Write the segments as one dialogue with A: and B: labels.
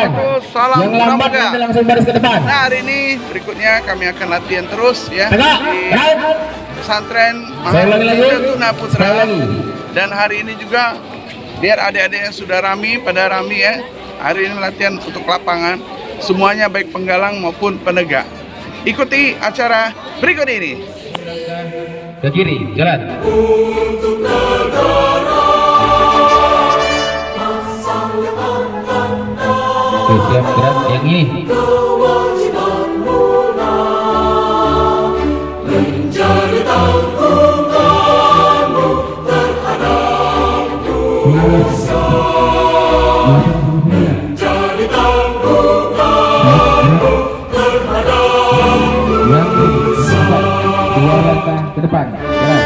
A: depan.
B: Salam
A: Yang lambat
B: pramuka.
A: nanti langsung baris ke depan.
B: Nah, hari ini berikutnya kami akan latihan terus ya
A: Tegak,
B: di
A: right.
B: pesantren
A: Saya ulangi lagi.
B: Tuna Putra.
A: Saya ulangi.
B: Dan hari ini juga biar adik-adik yang sudah pada rami ya. Hari ini latihan untuk lapangan, semuanya baik penggalang maupun penegak. Ikuti acara berikut ini.
A: Ke kiri, jalan. Oke, siap, gerak. Yang ini. Dua langkah ke depan, jalan.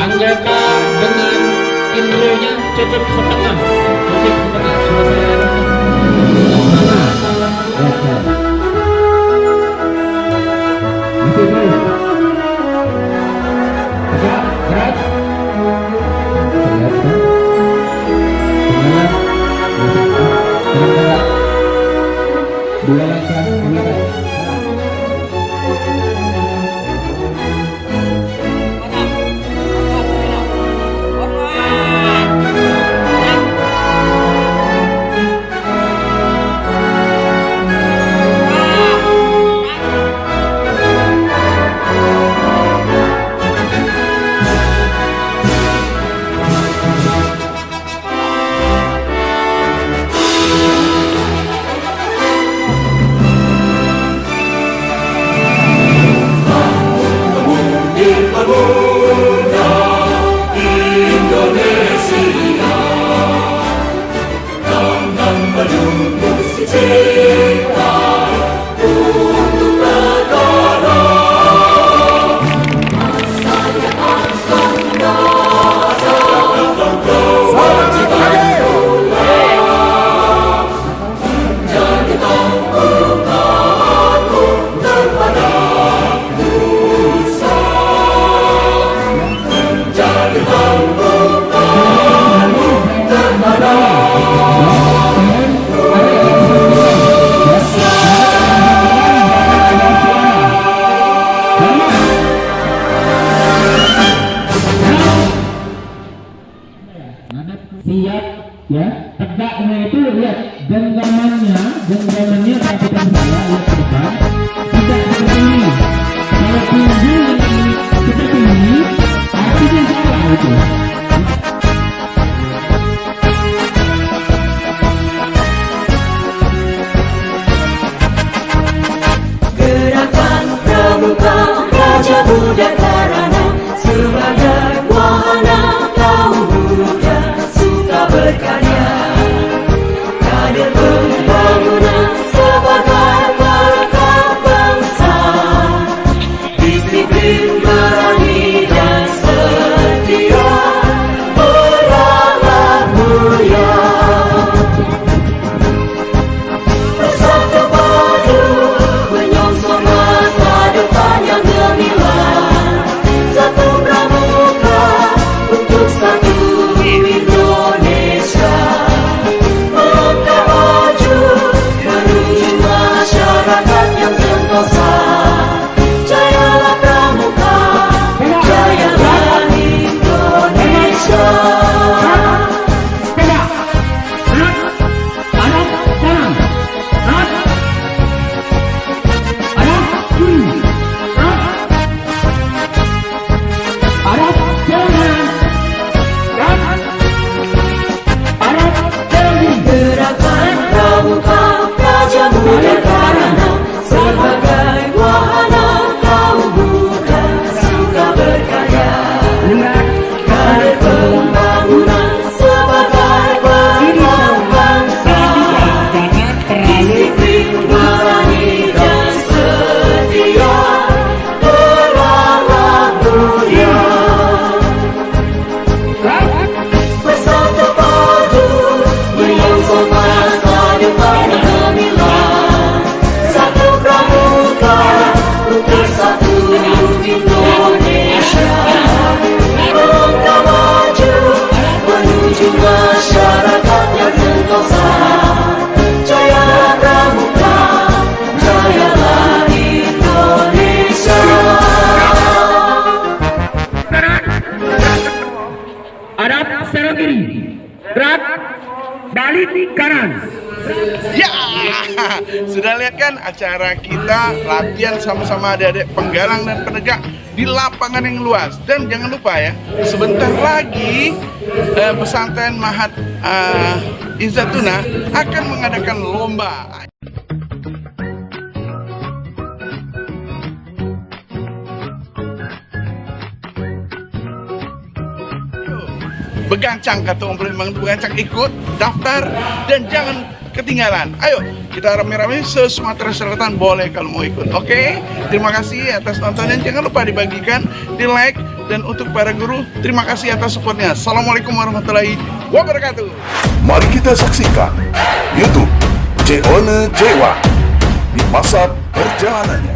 A: Anggota dengan indronya cukup setengah, dua langkah ke belakang. Siap ya, tegaknya itu lihat genggamannya rapikan saya lihat ke depan, tidak seperti ini. Kalau tinggi seperti ini, artinya salah itu.
C: Gerakan Pramuka Raja Budak Karana sebagai wahana kaum muda suka berkarya, kader pembangunan sebagai pelengkap bangsa, disiplin berani dan setia, berakhlak mulia. Bersatu padu menyongsong masa depan yang gemilang, satu pramuka untuk satu Indonesia. bangsa. Jaya Pramuka, jayalah Indonesia.
A: Hadap serong kiri. Gerak. Balik kanan.
B: Ya, sudah lihat kan acara kita latihan sama-sama adik-adik penggalang dan penegak di lapangan yang luas. Dan jangan lupa ya, sebentar lagi pesantren Mahat Izzatuna akan mengadakan lomba. Begancang kata orang Palembang, begancang ikut, daftar, dan jangan ketinggalan. Ayo, kita rame-rame se-Sumatera Selatan boleh kalau mau ikut. Oke? Terima kasih atas nontonnya. Jangan lupa dibagikan, di like, dan untuk para guru, terima kasih atas supportnya. Assalamualaikum warahmatullahi wabarakatuh.
D: Mari kita saksikan YouTube Jeone Jewa di masa perjalanannya.